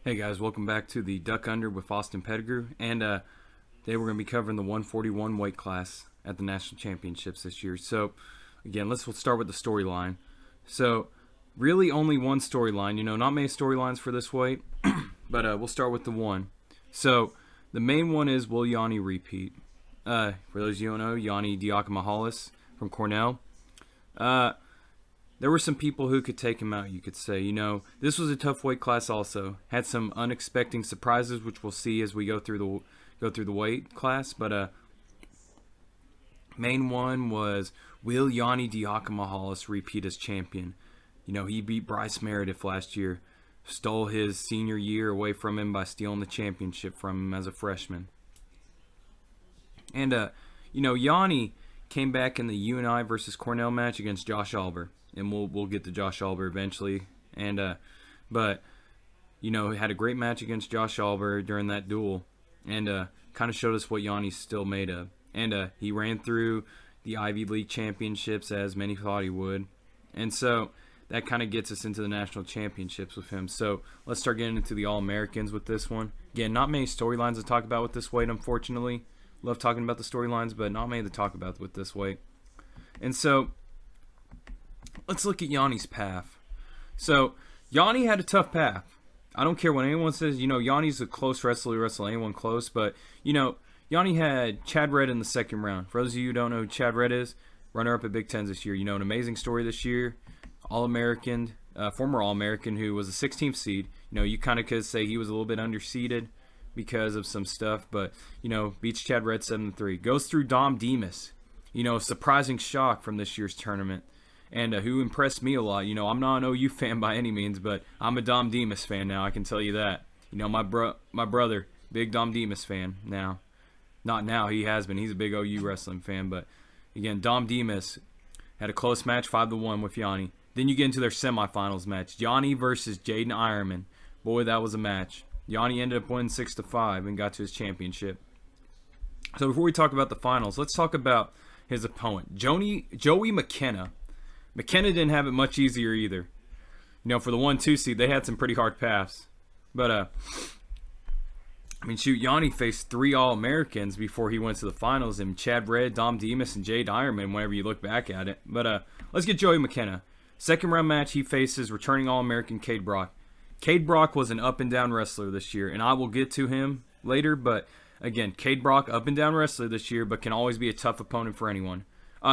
Hey guys, welcome back to the Duck Under with Austin Pettigrew, and today we're going to be covering the 141 weight class at the National Championships this year. So again, we'll start with the storyline. So really only one storyline, not many storylines for this weight, but we'll start with the one. So the main one is, will Yianni repeat? For those of you who don't know, Yianni Diakomahalis from Cornell. There were some people who could take him out, you could say. This was a tough weight class also. Had some unexpected surprises, which we'll see as we go through the weight class. But main one was, will Yianni Diakomahalis repeat as champion? He beat Bryce Meredith last year. Stole his senior year away from him by stealing the championship from him as a freshman. And, Yianni came back in the UNI versus Cornell match against Josh Alber. And we'll get to Josh Alber eventually. And but he had a great match against Josh Alber during that duel, and kind of showed us what Yianni's still made of. And he ran through the Ivy League championships as many thought he would, and so that kind of gets us into the national championships with him. So let's start getting into the All-Americans with this one. Again, not many storylines to talk about with this weight, unfortunately. Love talking about the storylines, but not many to talk about with this weight. And so let's look at Yianni's path. So Yianni had a tough path. I don't care what anyone says. Yianni's a close wrestler. He wrestled anyone close. But, Yianni had Chad Red in the second round. For those of you who don't know who Chad Red is, runner-up at Big Tens this year. An amazing story this year. All-American, former All-American who was a 16th seed. You kind of could say he was a little bit underseeded because of some stuff. But, beats Chad Red 7-3. Goes through Dom Demis. Surprising shock from this year's tournament. And who impressed me a lot. I'm not an OU fan by any means, but I'm a Dom Demis fan now, I can tell you that. My brother, big Dom Demis fan now. Not now, he has been. He's a big OU wrestling fan. But, again, Dom Demis had a close match, 5-1 with Yianni. Then you get into their semifinals match. Yianni versus Jaden Ironman. Boy, that was a match. Yianni ended up winning 6-5 and got to his championship. So before we talk about the finals, let's talk about his opponent, Joey McKenna. McKenna didn't have it much easier either. For the 1-2 seed, they had some pretty hard paths. But, Yianni faced 3 All-Americans before he went to the finals, and Chad Red, Dom Demis, and Jade Ironman whenever you look back at it. But let's get Joey McKenna. Second round match, he faces returning All-American Cade Brock. Cade Brock was an up-and-down wrestler this year, and I will get to him later. But, again, Cade Brock, up-and-down wrestler this year, but can always be a tough opponent for anyone.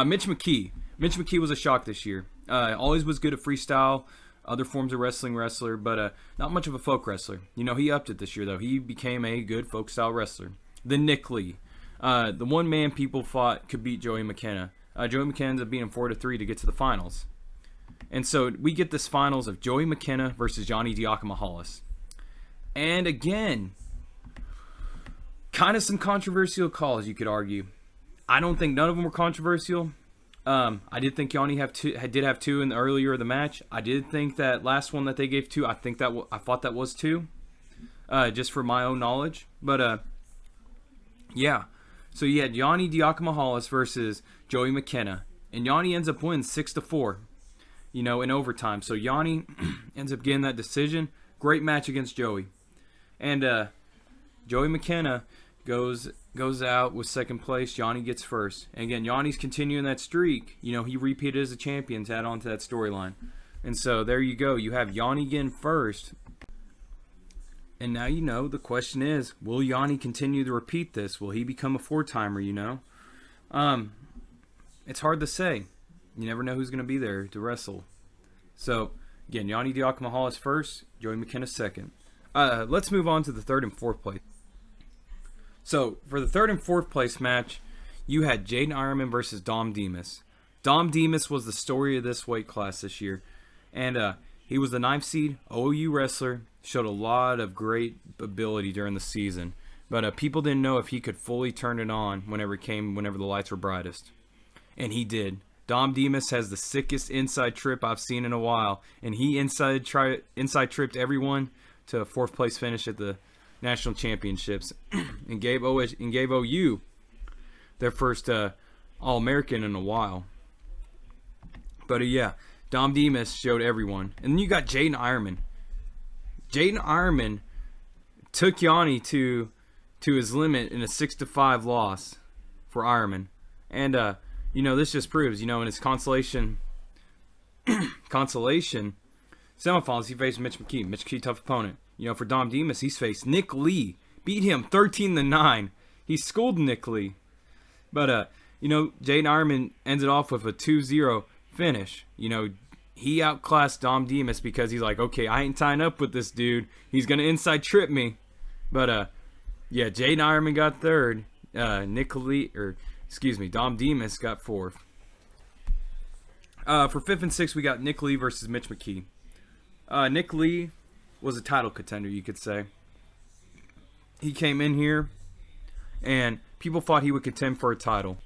Mitch McKee. Mitch McKee was a shock this year. Always was good at freestyle, other forms of wrestler, but not much of a folk wrestler. He upped it this year, though. He became a good folk style wrestler. Then Nick Lee. The one man people thought could beat Joey McKenna. Joey McKenna ends up beating him 4-3 to get to the finals. And so we get this finals of Joey McKenna versus Yianni Diakomahalis. And again, kind of some controversial calls, you could argue. I don't think none of them were controversial. I did think Yianni did have 2 in the earlier of the match. I did think that last one that they gave 2, I thought that was 2, just for my own knowledge. But yeah. So you had Yianni Diakomahalis versus Joey McKenna, and Yianni ends up winning 6-4, in overtime. So Yianni ends up getting that decision. Great match against Joey, and Joey McKenna goes out with second place. Yianni gets first. And again, Yianni's continuing that streak. He repeated as a champion to add on to that storyline. And so there you go. You have Yianni getting first. And now the question is, will Yianni continue to repeat this? Will he become a 4-timer, It's hard to say. You never know who's going to be there to wrestle. So, again, Yianni Diakomahalis first, Joey McKenna second. Let's move on to the third and fourth place. So, for the third and fourth place match, you had Jaden Ironman versus Dom Demis. Dom Demis was the story of this weight class this year. And he was the 9th seed, OU wrestler, showed a lot of great ability during the season. But people didn't know if he could fully turn it on whenever the lights were brightest. And he did. Dom Demis has the sickest inside trip I've seen in a while. And he inside tripped everyone to a 4th place finish at the National Championships and gave OU their first All-American in a while. But yeah, Dom Demis showed everyone. And then you got Jaden Ironman. Jaden Ironman took Yianni to his limit in a 6-5 loss for Ironman. And this just proves, in his consolation semifinals, he faced Mitch McKee. Mitch McKee, tough opponent. For Dom Demis, he's faced Nick Lee. Beat him 13-9. He schooled Nick Lee. But, Jaden Ironman ended off with a 2-0 finish. He outclassed Dom Demis because he's like, okay, I ain't tying up with this dude. He's going to inside trip me. But, Jaden Ironman got third. Dom Demis got fourth. For 5th and 6th, we got Nick Lee versus Mitch McKee. Nick Lee was a title contender, you could say. He came in here, and people thought he would contend for a title.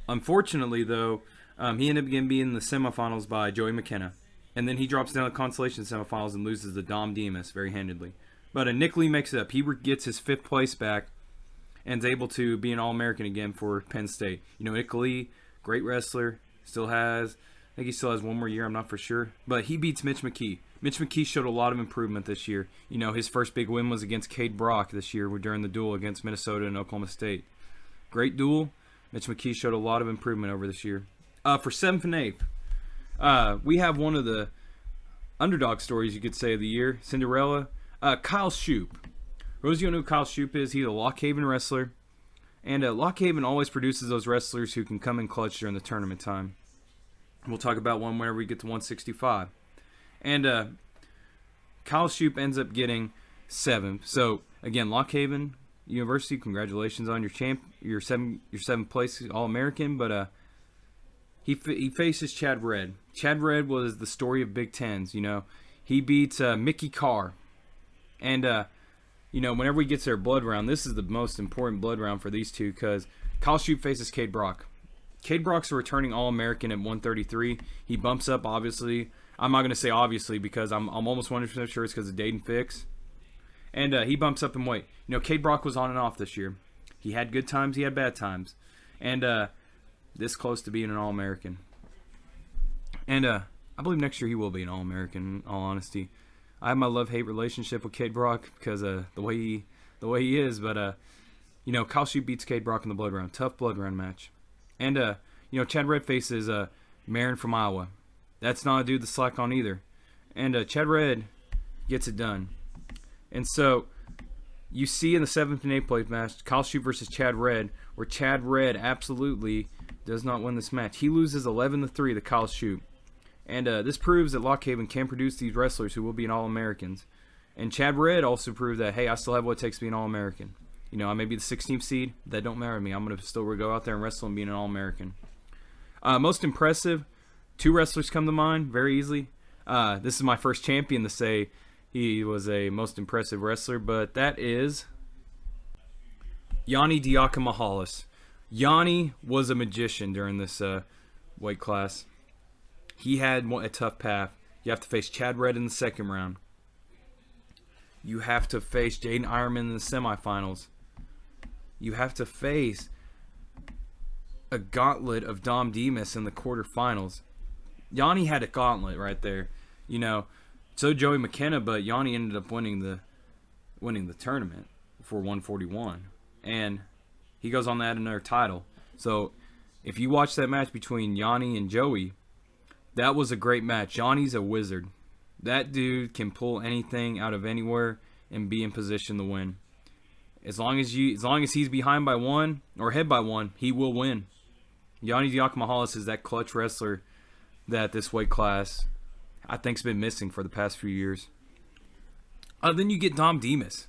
Unfortunately, though, he ended up being in the semifinals by Joey McKenna. And then he drops down the consolation semifinals and loses to Dom Demis very handedly. But Nick Lee makes it up. He gets his 5th place back and is able to be an All-American again for Penn State. Nick Lee, great wrestler, I think he still has one more year, I'm not for sure. But he beats Mitch McKee. Mitch McKee showed a lot of improvement this year. His first big win was against Cade Brock this year during the duel against Minnesota and Oklahoma State. Great duel. Mitch McKee showed a lot of improvement over this year. For 7th and 8th, we have one of the underdog stories, you could say, of the year. Cinderella. Kyle Shoup. Rosie, you know who Kyle Shoup is? He's a Lock Haven wrestler. And Lock Haven always produces those wrestlers who can come in clutch during the tournament time. We'll talk about one whenever we get to 165. And Kyle Shoup ends up getting 7th. So, again, Lock Haven University, congratulations on your 7th place All-American. But he faces Chad Red. Chad Red was the story of Big Tens. He beats Mickey Carr. And, whenever we get to their blood round, this is the most important blood round for these two because Kyle Shoup faces Cade Brock. Cade Brock's a returning All-American at 133. He bumps up, obviously. I'm not going to say obviously because I'm almost 100% sure it's because of Dayton Fix. And he bumps up in weight. Cade Brock was on and off this year. He had good times, he had bad times. And this close to being an All-American. And I believe next year he will be an All-American, in all honesty. I have my love-hate relationship with Cade Brock because the way he is. But, Kyle Shoup beats Cade Brock in the blood round. Tough blood round match. And, Chad Red faces Marin from Iowa. That's not a dude to slack on either. And Chad Red gets it done. And so you see in the 7th and 8th place match, Kyle Shoup versus Chad Red, where Chad Red absolutely does not win this match. He loses 11-3 to Kyle Shoup. And this proves that Lock Haven can produce these wrestlers who will be an All-Americans. And Chad Red also proved that, hey, I still have what it takes to be an All-American. I may be the 16th seed. That don't matter to me. I'm going to still go out there and wrestle and be an All-American. Most impressive, 2 wrestlers come to mind very easily. This is my first champion to say he was a most impressive wrestler, but that is Yianni Diakomahalis. Yianni was a magician during this weight class. He had a tough path. You have to face Chad Red in the 2nd round. You have to face Jaden Ironman in the semifinals. You have to face a gauntlet of Dom Demis in the quarterfinals. Yianni had a gauntlet right there. So Joey McKenna, but Yianni ended up winning the tournament for 141. And he goes on to add another title. So if you watch that match between Yianni and Joey, that was a great match. Yianni's a wizard. That dude can pull anything out of anywhere and be in position to win. As long as he's behind by 1 or ahead by 1, he will win. Yianni Diakomahalis is that clutch wrestler that this weight class I think's been missing for the past few years. Then you get Dom Demis.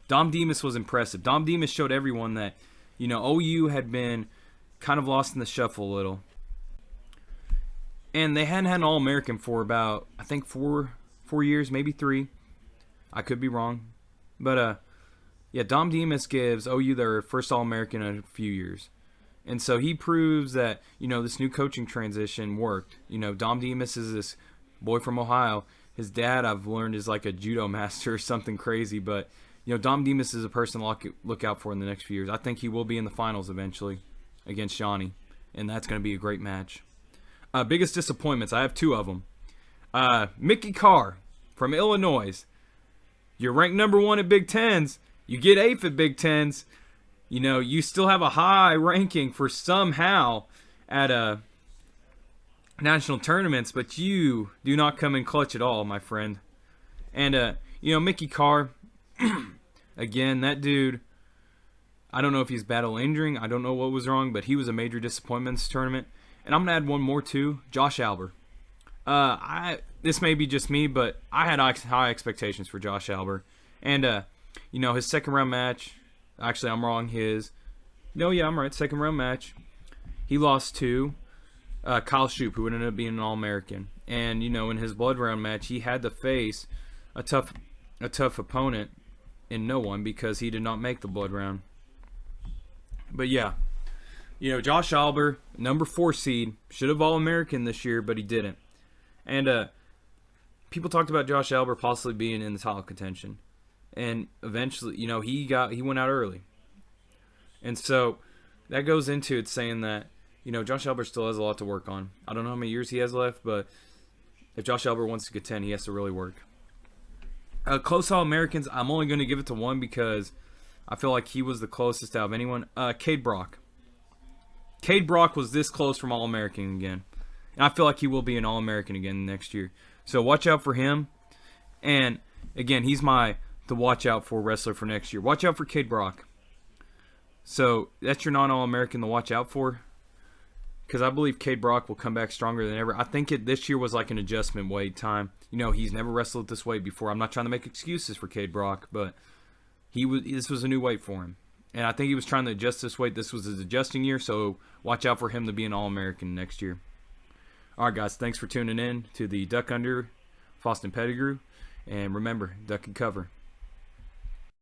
Dom Demis was impressive. Dom Demis showed everyone that OU had been kind of lost in the shuffle a little. And they hadn't had an All-American for about, I think, 4 years, maybe 3. I could be wrong. But, Dom Demis gives OU their first All-American in a few years. And so he proves that, this new coaching transition worked. Dom Demis is this boy from Ohio. His dad, I've learned, is like a judo master or something crazy. But, Dom Demis is a person to look out for in the next few years. I think he will be in the finals eventually against Yianni. And that's going to be a great match. Biggest disappointments, I have 2 of them. Mickey Carr from Illinois. You're ranked number 1 at Big Tens. You get 8th at Big Tens. You know, you still have a high ranking for somehow at national tournaments, but you do not come in clutch at all, my friend. And, you know, Mickey Carr, again, that dude, I don't know if he's battle injuring. I don't know what was wrong, but he was a major disappointment in this tournament. And I'm going to add one more too, Josh Albert. This may be just me, but I had high expectations for Josh Albert. And, you know, his second round match, actually I'm wrong, I'm right, second round match, he lost to Kyle Shoup, who ended up being an All-American. And, you know, in his blood round match, he had to face a tough opponent in no one because he did not make the blood round. But yeah, you know, Josh Albert, number 4 seed, should have All-American this year, but he didn't. And people talked about Josh Albert possibly being in the title contention. And eventually, you know, he went out early. And so that goes into it saying that, you know, Josh Albert still has a lot to work on. I don't know how many years he has left, but if Josh Albert wants to contend, he has to really work. Close All-Americans, I'm only going to give it to one because I feel like he was the closest out of anyone. Cade Brock. Cade Brock was this close from All-American again. And I feel like he will be an All-American again next year. So watch out for him. And, again, he's the watch out for wrestler for next year. Watch out for Cade Brock. So that's your non-All-American to watch out for. Because I believe Cade Brock will come back stronger than ever. I think this year was like an adjustment weight time. You know, he's never wrestled at this weight before. I'm not trying to make excuses for Cade Brock, but this was a new weight for him. And I think he was trying to adjust this weight. This was his adjusting year, so watch out for him to be an All-American next year. All right, guys, thanks for tuning in to the Duck Under Foston Pettigrew. And remember, duck and cover.